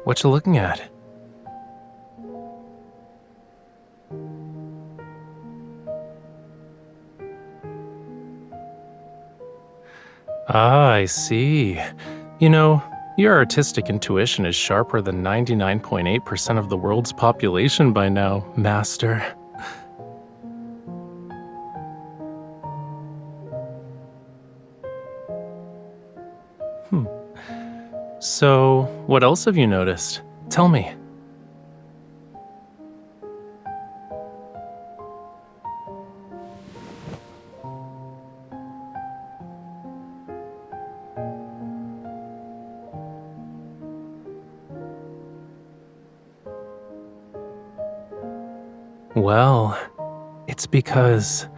What you looking at? Ah, I see. You know, your artistic intuition is sharper than 99.8% of the world's population by now, Master. So, what else have you noticed? Tell me. Well, it's because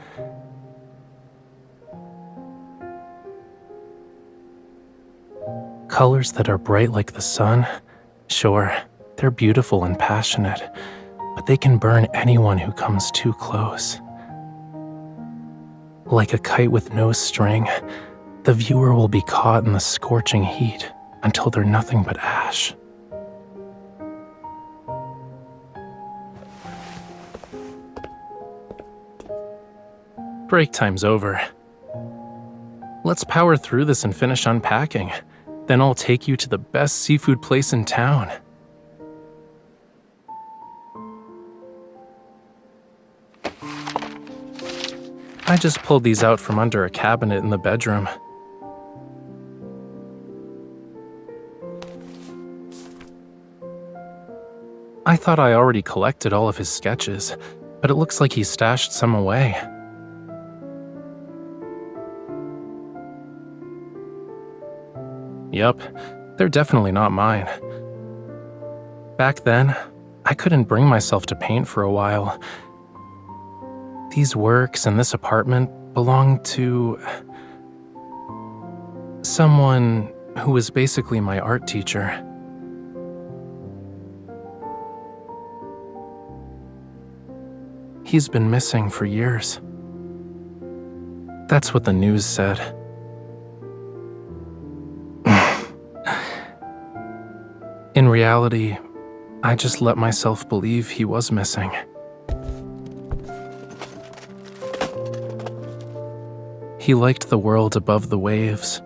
colors that are bright like the sun, sure, they're beautiful and passionate, but they can burn anyone who comes too close. Like a kite with no string, the viewer will be caught in the scorching heat until they're nothing but ash. Break time's over. Let's power through this and finish unpacking. Then I'll take you to the best seafood place in town. I just pulled these out from under a cabinet in the bedroom. I thought I already collected all of his sketches, but it looks like he stashed some away. Yup, they're definitely not mine. Back then, I couldn't bring myself to paint for a while. These works and this apartment belonged to someone who was basically my art teacher. He's been missing for years. That's what the news said. In reality, I just let myself believe he was missing. He liked the world above the waves.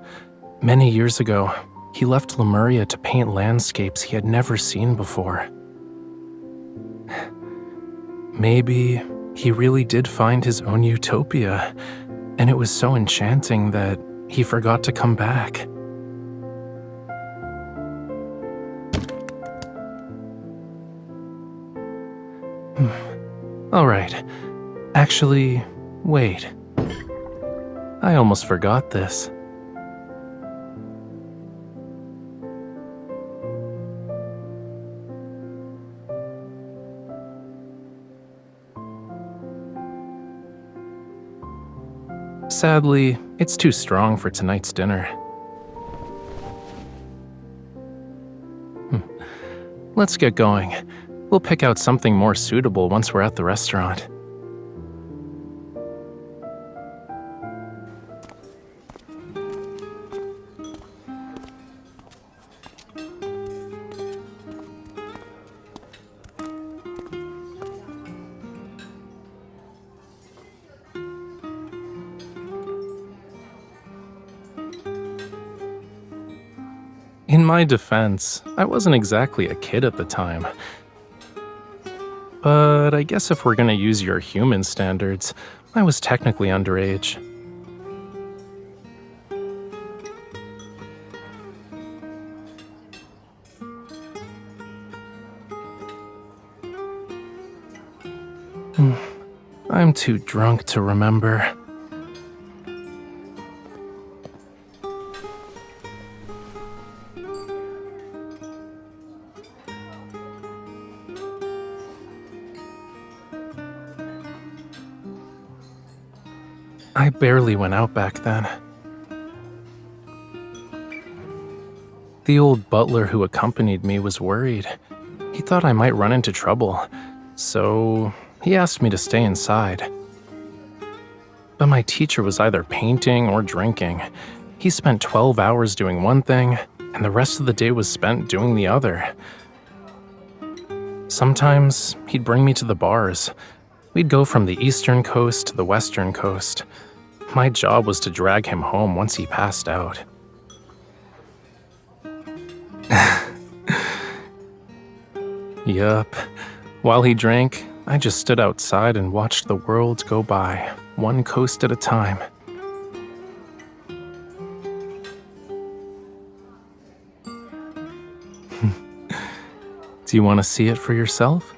Many years ago, he left Lemuria to paint landscapes he had never seen before. Maybe he really did find his own utopia, and it was so enchanting that he forgot to come back. All right. Actually, wait. I almost forgot this. Sadly, it's too strong for tonight's dinner. Let's get going. We'll pick out something more suitable once we're at the restaurant. In my defense, I wasn't exactly a kid at the time. But I guess if we're gonna use your human standards, I was technically underage. I'm too drunk to remember. I barely went out back then. The old butler who accompanied me was worried. He thought I might run into trouble, so he asked me to stay inside. But my teacher was either painting or drinking. He spent 12 hours doing one thing, and the rest of the day was spent doing the other. Sometimes he'd bring me to the bars. We'd go from the eastern coast to the western coast. My job was to drag him home once he passed out. Yup. While he drank, I just stood outside and watched the world go by, one coast at a time. Do you want to see it for yourself?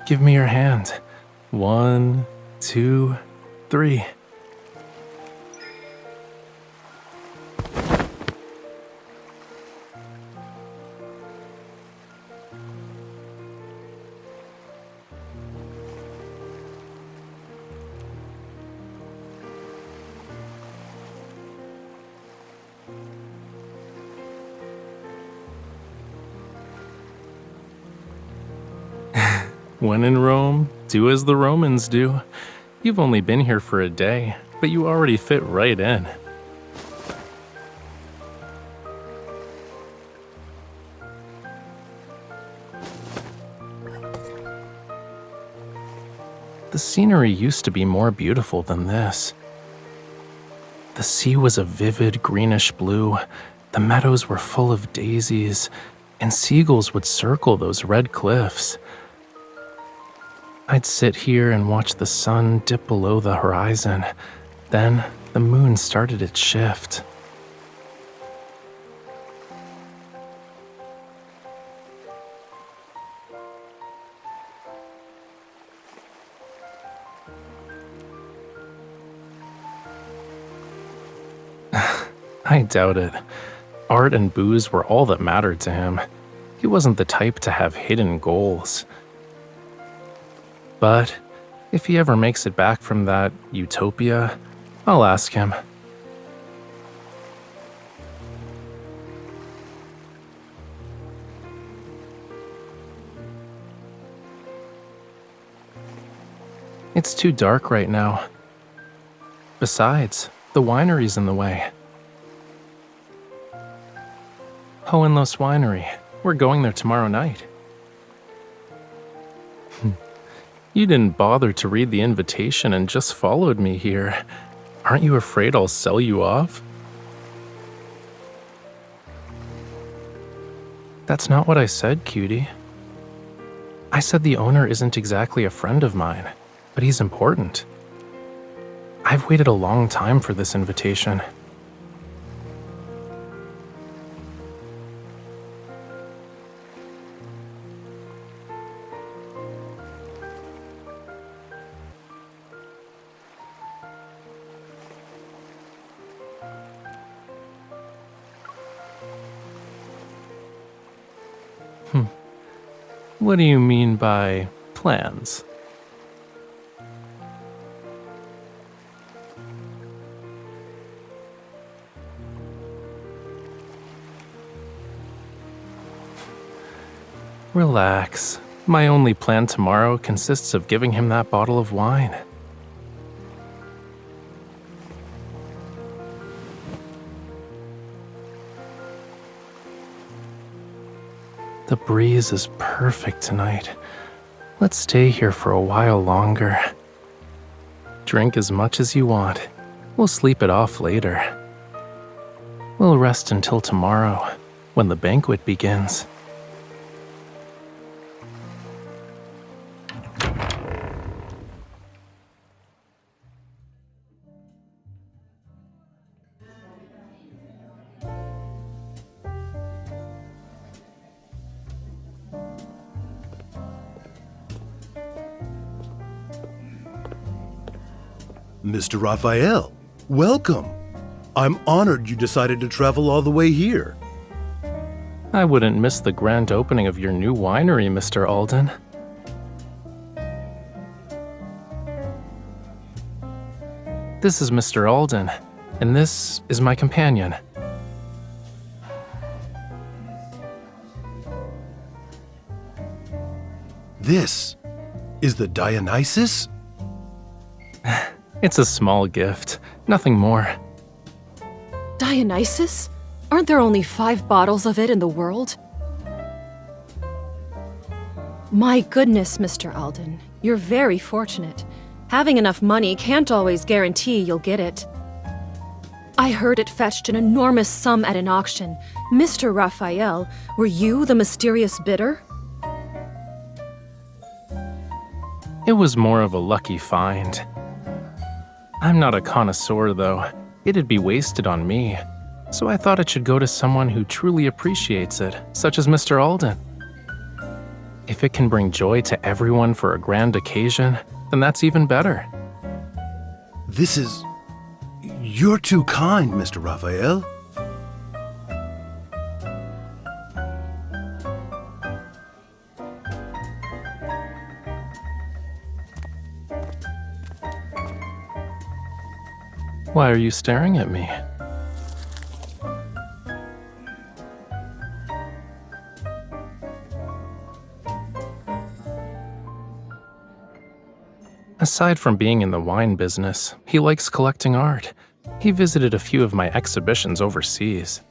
Give me your hand. 1, 2, 3. When in Rome, do as the Romans do. You've only been here for a day, but you already fit right in. The scenery used to be more beautiful than this. The sea was a vivid greenish blue, the meadows were full of daisies, and seagulls would circle those red cliffs. I'd sit here and watch the sun dip below the horizon. Then the moon started its shift. I doubt it. Art and booze were all that mattered to him. He wasn't the type to have hidden goals. But if he ever makes it back from that utopia, I'll ask him. It's too dark right now. Besides, the winery's in the way. Hohenlos Winery. We're going there tomorrow night. You didn't bother to read the invitation and just followed me here. Aren't you afraid I'll sell you off? That's not what I said, cutie. I said the owner isn't exactly a friend of mine, but he's important. I've waited a long time for this invitation. What do you mean by plans? Relax. My only plan tomorrow consists of giving him that bottle of wine. The breeze is perfect tonight. Let's stay here for a while longer. Drink as much as you want. We'll sleep it off later. We'll rest until tomorrow, when the banquet begins. Mr. Rafayel, welcome. I'm honored you decided to travel all the way here. I wouldn't miss the grand opening of your new winery, Mr. Alden. This is Mr. Alden, and this is my companion. This is the Dionysus? It's a small gift, nothing more. Dionysus? Aren't there only 5 bottles of it in the world? My goodness, Mr. Alden, you're very fortunate. Having enough money can't always guarantee you'll get it. I heard it fetched an enormous sum at an auction. Mr. Rafayel, were you the mysterious bidder? It was more of a lucky find. I'm not a connoisseur, though. It'd be wasted on me. So I thought it should go to someone who truly appreciates it, such as Mr. Alden. If it can bring joy to everyone for a grand occasion, then that's even better. You're too kind, Mr. Rafayel. Why are you staring at me? Aside from being in the wine business, he likes collecting art. He visited a few of my exhibitions overseas.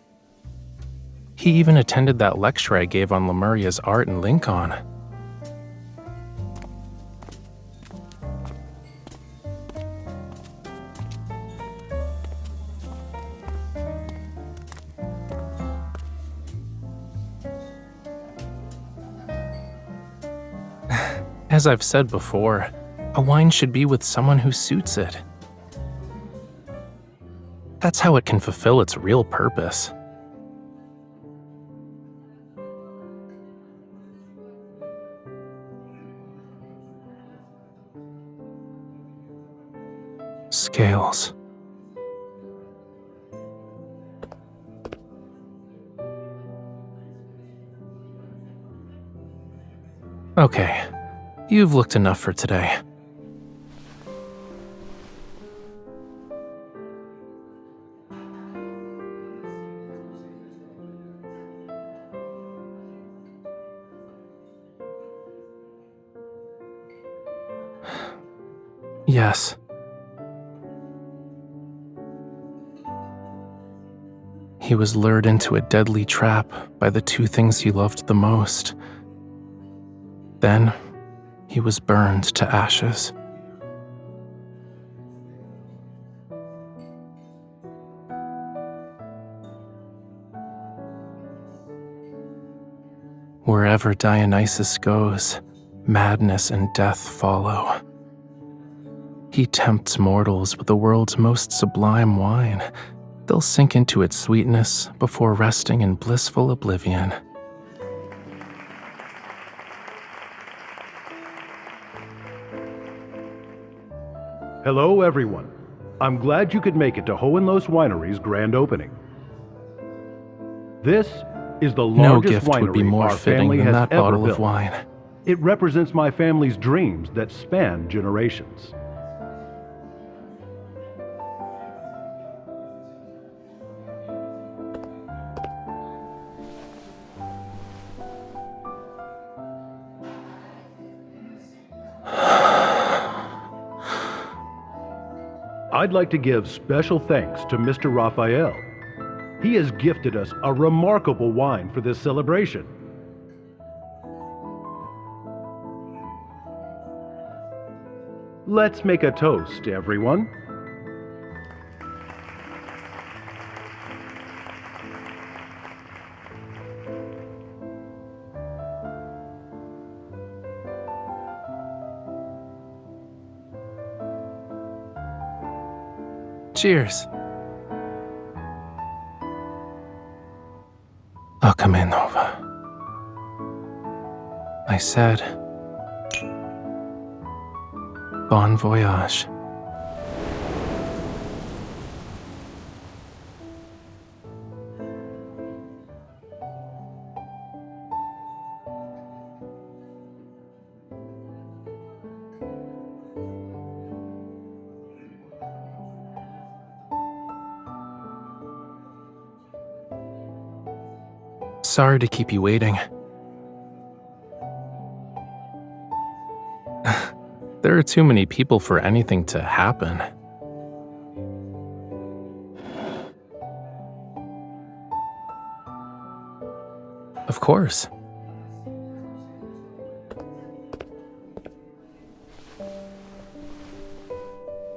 He even attended that lecture I gave on Lemuria's art in Lincoln. As I've said before, a wine should be with someone who suits it. That's how it can fulfill its real purpose. Scales. Okay, you've looked enough for today. Yes. He was lured into a deadly trap by the 2 things he loved the most. Then, he was burned to ashes. Wherever Dionysus goes, madness and death follow. He tempts mortals with the world's most sublime wine. They'll sink into its sweetness before resting in blissful oblivion. Hello, everyone. I'm glad you could make it to Hohenlohes Winery's grand opening. This is the No largest gift would be winery more our fitting family than has that ever bottle built. of wine. It represents my family's dreams that span generations. I'd like to give special thanks to Mr. Rafayel. He has gifted us a remarkable wine for this celebration. Let's make a toast, everyone. Cheers. Akame Nova. I said, bon voyage. Sorry to keep you waiting. There are too many people for anything to happen. Of course.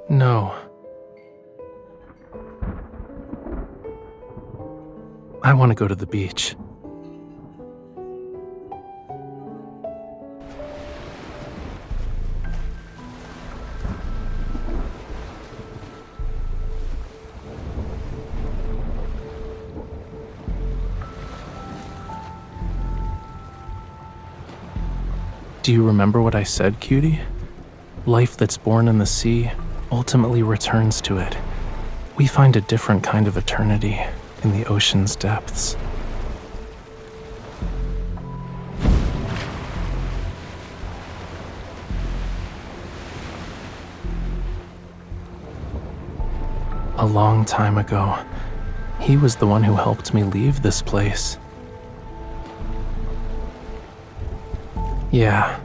No. I want to go to the beach. Do you remember what I said, cutie? Life that's born in the sea ultimately returns to it. We find a different kind of eternity in the ocean's depths. A long time ago, he was the one who helped me leave this place. Yeah,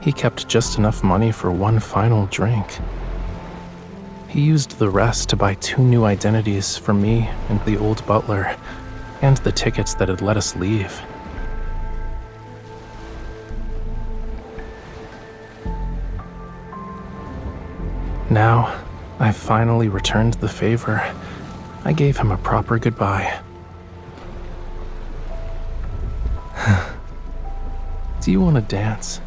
he kept just enough money for one final drink. He used the rest to buy 2 new identities for me and the old butler, and the tickets that had let us leave. Now, I've finally returned the favor. I gave him a proper goodbye. Do you want to dance?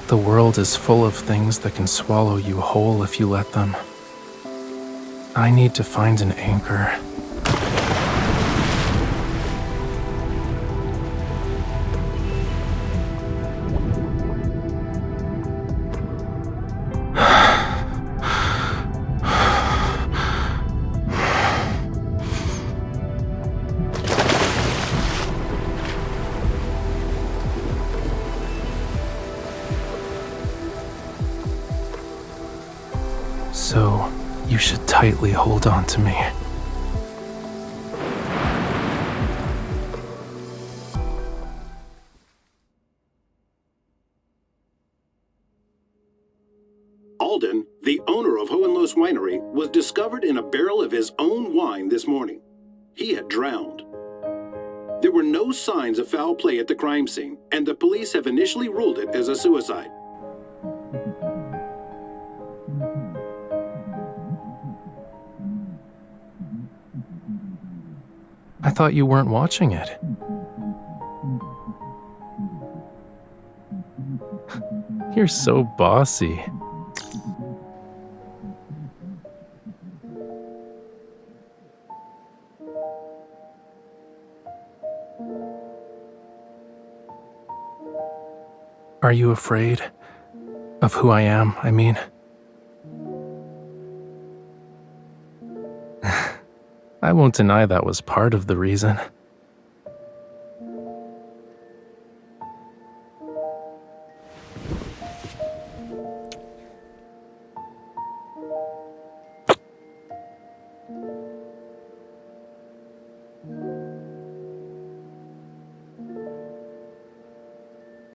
The world is full of things that can swallow you whole if you let them. I need to find an anchor. So, you should tightly hold on to me. Alden, the owner of Hohenloos Winery, was discovered in a barrel of his own wine this morning. He had drowned. There were no signs of foul play at the crime scene, and the police have initially ruled it as a suicide. I thought you weren't watching it. You're so bossy. Are you afraid of who I am, I mean? I won't deny that was part of the reason.